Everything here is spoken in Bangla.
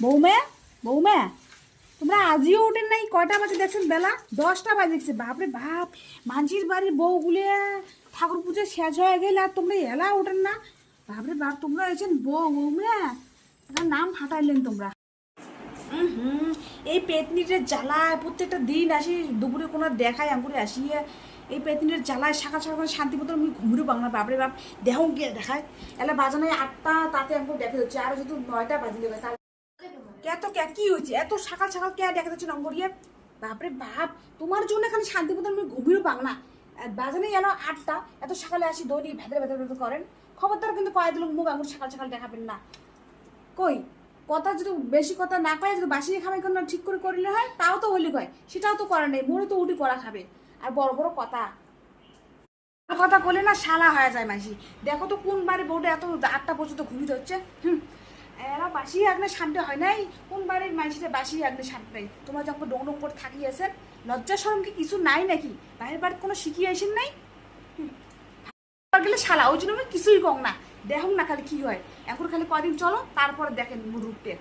বৌমা বৌমা তোমরা আজিও ওঠেন নাই? কয়টা বাজে দেখছেন? বেলা 10টা বাজে দেখছে। বাপরে বাপ, মাঝির বাড়ির বউগুলো ঠাকুর পুজো শেষ হয়ে গেলে আর তোমরা এলা ওঠেন না? বাপরে বাপ, তোমরা হয়েছেন বৌমা, তোমার নাম ফাটাইলেন তোমরা। এই পেতনিটের জ্বালায় প্রত্যেকটা দিন আসি, দুপুরে কোনো দেখায় আঙ্গুরে আসিয়ে এই পেতনিটের জ্বালায় সকাল সকাল শান্তি মতো আমি ঘুমিরও বাংলা। বাপরে বাপ, দেহ গিয়ে দেখায় এলা বাজানো 8টা, তাতে আমাকে দেখে হচ্ছে আরো যদি 9টা বাজিলে তাহলে এত কে কি হয়েছে? এত সকাল সকাল কে দেখা যাচ্ছে নঙ্গরিয়ে? বাপরে বাপ, তোমার জন্য এখানে শান্তি মতো আমি ঘুমিরও বাংলা। বাজানে এলো 8টা, এত সকালে আসি দৌড়ি ভেতরে ভেতরে ভেতরে করেন। খবরদার কিন্তু কয়ে দিল মুখ আঙুর সকাল সকাল দেখাবেন না। কই কথা যদি বেশি কথা না কয়ে যদি বাসি খাবে কোনো ঠিক করে করলে হয়, তাও তো হলি কয়, সেটাও তো করে নেই। মনে তো উঠি করা খাবে আর বড় বড় কথা কথা বলে না শালা হয়ে যায় মাসি। দেখো তো কোন বাড়ি বউটা এত 8টা পর্যন্ত ঘুমিতে হচ্ছে। এরা বাসি আগ্নে শান্তি হয় নাই। কোন বাড়ির মানুষটা বাসি আগ্নে শান্তি নাই? তোমরা যখন ডং ডং করে থাকিয়েছেন, লজ্জা শরম কি কিছু নাই নাকি? বাইরের বাড়ির কোনো শিখিয়ে আসেন নাই? গেলে শালা, ওই জন্য আমি কিছুই কম না। দেখুন না খালি কি হয়। এখন খালি কদিন চলো, তারপরে দেখেন রূপটে।